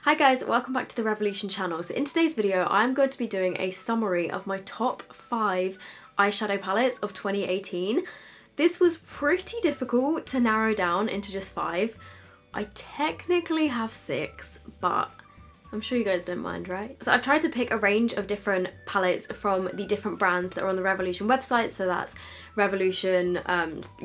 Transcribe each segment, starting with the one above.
Hi guys, welcome back to the Revolution channel. So in today's video, I'm going to be doing a summary of my top 5 eyeshadow palettes of 2018. This was pretty difficult to narrow down into just 5. I technically have 6, but I'm sure you guys don't mind, right? So I've tried to pick a range of different palettes from the different brands that are on the Revolution website. So that's Revolution,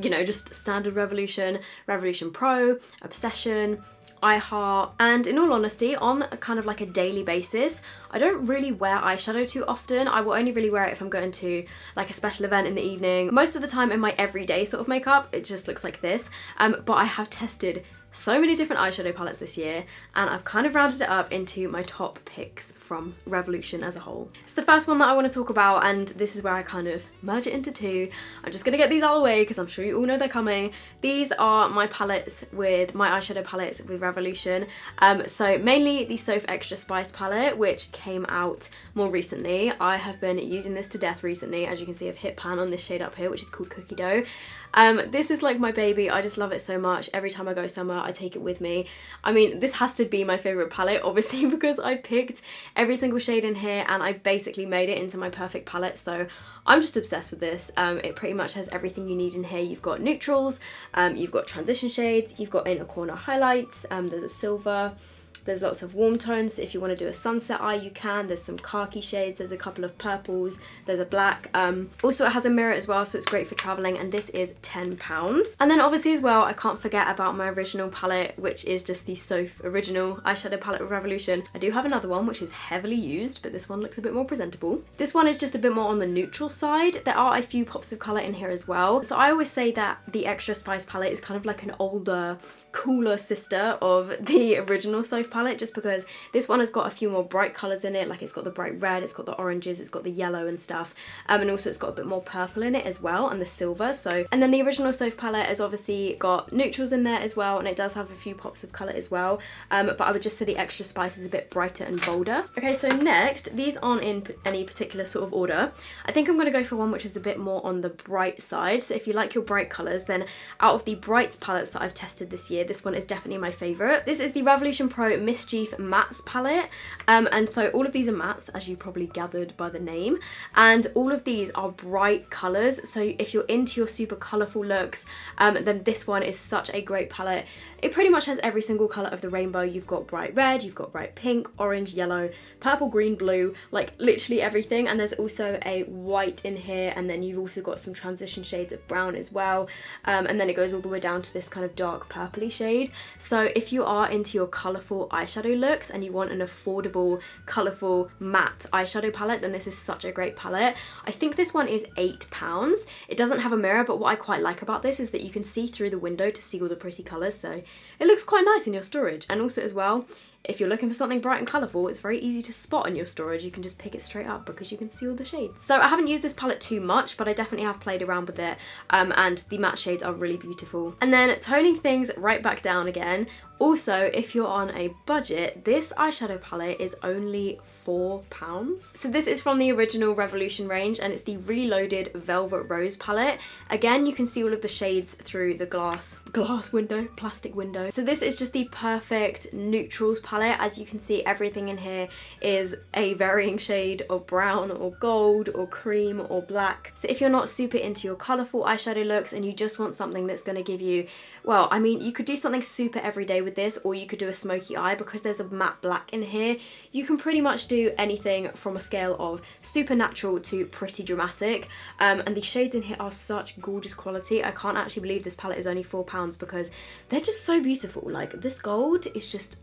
just standard Revolution, Revolution Pro, Obsession, iHeart, and in all honesty, on a kind of like a daily basis, I don't really wear eyeshadow too often. I will only really wear it if I'm going to like a special event in the evening. Most of the time in my everyday sort of makeup, it just looks like this. But I have tested so many different eyeshadow palettes this year, and I've kind of rounded it up into my top picks from Revolution as a whole. So the first one that I want to talk about, and this is where I kind of merge it into 2. I'm just gonna get these out of the way because I'm sure you all know they're coming. These are my palettes with my eyeshadow palettes with Revolution. So mainly the Soph Extra Spice palette, which came out more recently. I have been using this to death recently. As you can see, I've hit pan on this shade up here, which is called Cookie Dough. This is like my baby. I just love it so much. Every time I go somewhere, I take it with me. I mean, this has to be my favorite palette, obviously, because I picked every single shade in here and I basically made it into my perfect palette. So I'm just obsessed with this. It pretty much has everything you need in here. You've got neutrals, you've got transition shades, you've got inner corner highlights, there's a silver, there's lots of warm tones. If you want to do a sunset eye, you can. There's some khaki shades, there's a couple of purples, there's a black. Also, it has a mirror as well, so it's great for traveling, and this is £10. And then obviously as well, I can't forget about my original palette, which is just the Soph original eyeshadow palette with Revolution. I do have another one, which is heavily used, but this one looks a bit more presentable. This one is just a bit more on the neutral side. There are a few pops of colour in here as well. So I always say that the Extra Spice palette is kind of like an older, cooler sister of the original Soph palette, just because this one has got a few more bright colours in it. Like, it's got the bright red, it's got the oranges, it's got the yellow and stuff, and also it's got a bit more purple in it as well, and the silver. So, and then the original Soph palette has obviously got neutrals in there as well, and it does have a few pops of colour as well, but I would just say the Extra Spice is a bit brighter and bolder. Okay, so next, these aren't in any particular sort of order. I think I'm going to go for one which is a bit more on the bright side. So if you like your bright colours, then out of the bright palettes that I've tested this year, this one is definitely my favourite. This is the Revolution Pro Mischief Mattes palette, and so all of these are mattes, as you probably gathered by the name, and all of these are bright colours. So if you're into your super colourful looks, then this one is such a great palette. It pretty much has every single colour of the rainbow. You've got bright red, you've got bright pink, orange, yellow, purple, green, blue, like literally everything. And there's also a white in here, and then you've also got some transition shades of brown as well, and then it goes all the way down to this kind of dark purpley shade. So if you are into your colourful eyeshadow looks and you want an affordable, colourful, matte eyeshadow palette, then this is such a great palette. I think this one is £8. It doesn't have a mirror, but what I quite like about this is that you can see through the window to see all the pretty colours, so it looks quite nice in your storage. And also as well, if you're looking for something bright and colourful, it's very easy to spot in your storage. You can just pick it straight up because you can see all the shades. So I haven't used this palette too much, but I definitely have played around with it, and the matte shades are really beautiful. And then toning things right back down again. Also, if you're on a budget, this eyeshadow palette is only £4. So this is from the original Revolution range, and it's the Reloaded Velvet Rose palette. Again, you can see all of the shades through the glass window, plastic window. So this is just the perfect neutrals palette. As you can see, everything in here is a varying shade of brown or gold or cream or black. So if you're not super into your colourful eyeshadow looks and you just want something that's going to give you, well, I mean, you could do something super everyday with this, or you could do a smoky eye. Because there's a matte black in here, you can pretty much do anything from a scale of super natural to pretty dramatic, and the shades in here are such gorgeous quality. I can't actually believe this palette is only £4 because they're just so beautiful. Like, this gold is just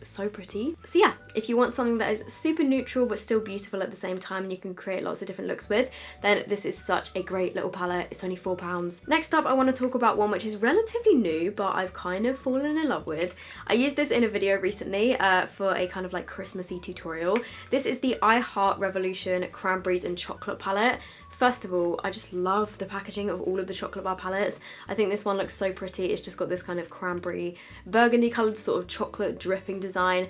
so pretty. So yeah, if you want something that is super neutral but still beautiful at the same time and you can create lots of different looks with, then this is such a great little palette. It's only £4. Next up, I want to talk about one which is relatively new but I've kind of fallen in love with. I used this in a video recently for a kind of like Christmassy tutorial. This is the iHeart Revolution Cranberries and Chocolate palette. First of all, I just love the packaging of all of the chocolate bar palettes. I think this one looks so pretty. It's just got this kind of cranberry burgundy coloured sort of chocolate dripping design.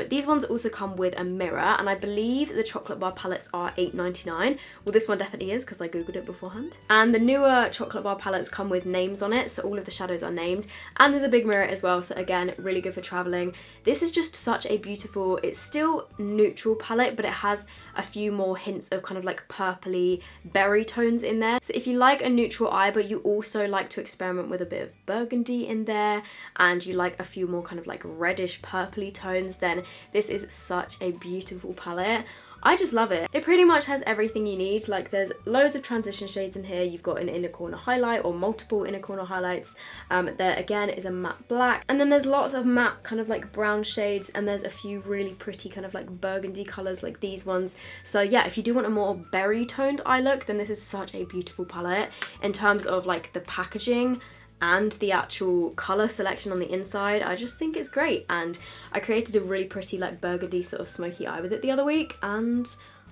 These ones also come with a mirror, and I believe the chocolate bar palettes are $8.99. Well, this one definitely is because I googled it beforehand. And the newer chocolate bar palettes come with names on it, so all of the shadows are named, and there's a big mirror as well, so again, really good for traveling. This is just such a beautiful, it's still neutral palette, but it has a few more hints of kind of like purpley berry tones in there. So if you like a neutral eye but you also like to experiment with a bit of burgundy in there, and you like a few more kind of like reddish purpley tones, then this is such a beautiful palette. I just love it. It pretty much has everything you need. Like, there's loads of transition shades in here. You've got an inner corner highlight or multiple inner corner highlights. There again is a matte black, and then there's lots of matte kind of like brown shades, and there's a few really pretty kind of like burgundy colors like these ones. So yeah, if you do want a more berry toned eye look, then this is such a beautiful palette in terms of like the packaging and the actual colour selection on the inside. I just think it's great, and I created a really pretty like burgundy sort of smoky eye with it the other week, and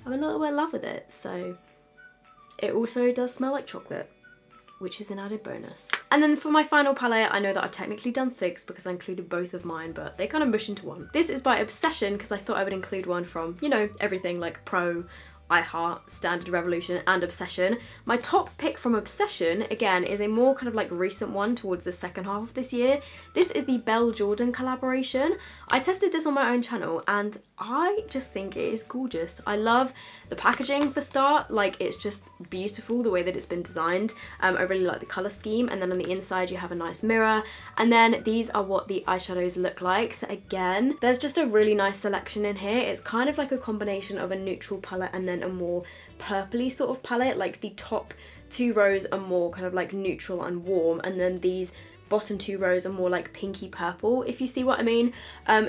I'm a little bit in love with it. So it also does smell like chocolate, which is an added bonus. And then for my final palette, I know that I've technically done 6 because I included both of mine, but they kind of mush into one. This is by Obsession because I thought I would include one from, you know, everything like Pro, I Heart, Standard, Revolution and Obsession. My top pick from Obsession, again, is a more kind of like recent one towards the second half of this year. This is the Belle Jorden collaboration. I tested this on my own channel and I just think it is gorgeous. I love the packaging for start, like it's just beautiful the way that it's been designed. I really like the colour scheme, and then on the inside you have a nice mirror, and then these are what the eyeshadows look like. So again, there's just a really nice selection in here. It's kind of like a combination of a neutral palette and then a more purpley sort of palette. Like the top 2 rows are more kind of like neutral and warm, and then these bottom 2 rows are more like pinky purple, if you see what I mean.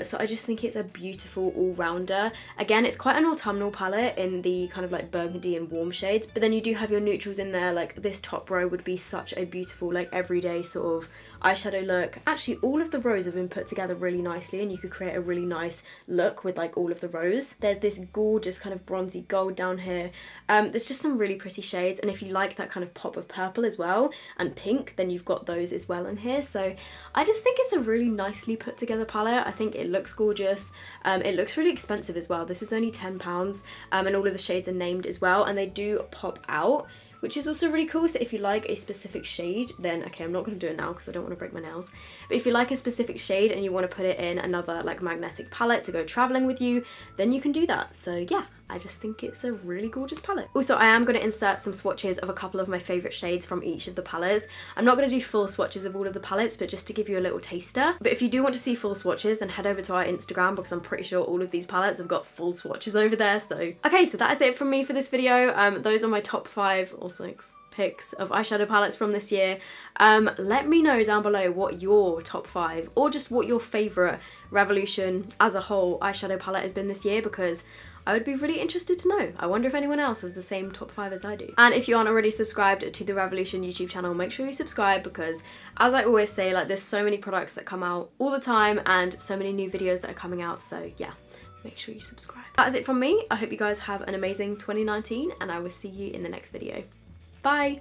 So I just think it's a beautiful all-rounder. Again, it's quite an autumnal palette in the kind of like burgundy and warm shades, but then you do have your neutrals in there. Like this top row would be such a beautiful like everyday sort of eyeshadow look. Actually, all of the rows have been put together really nicely, and you could create a really nice look with like all of the rows. There's this gorgeous kind of bronzy gold down here. There's just some really pretty shades, and if you like that kind of pop of purple as well and pink, then you've got those as well in here. So I just think it's a really nicely put together palette. I think it looks gorgeous. It looks really expensive as well. This is only £10, and all of the shades are named as well, and they do pop out, which is also really cool. So if you like a specific shade, then okay, I'm not going to do it now because I don't want to break my nails, but if you like a specific shade and you want to put it in another like magnetic palette to go traveling with you, then you can do that. So yeah, I just think it's a really gorgeous palette. Also, I am going to insert some swatches of a couple of my favourite shades from each of the palettes. I'm not going to do full swatches of all of the palettes, but just to give you a little taster. But if you do want to see full swatches, then head over to our Instagram because I'm pretty sure all of these palettes have got full swatches over there. So okay, so that is it from me for this video. Those are my top 5 or 6 picks of eyeshadow palettes from this year. Let me know down below what your top 5 or just what your favourite Revolution as a whole eyeshadow palette has been this year, because I would be really interested to know. I wonder if anyone else has the same top 5 as I do. And if you aren't already subscribed to the Revolution YouTube channel, make sure you subscribe, because as I always say, like there's so many products that come out all the time and so many new videos that are coming out. So yeah, make sure you subscribe. That is it from me. I hope you guys have an amazing 2019, and I will see you in the next video. Bye!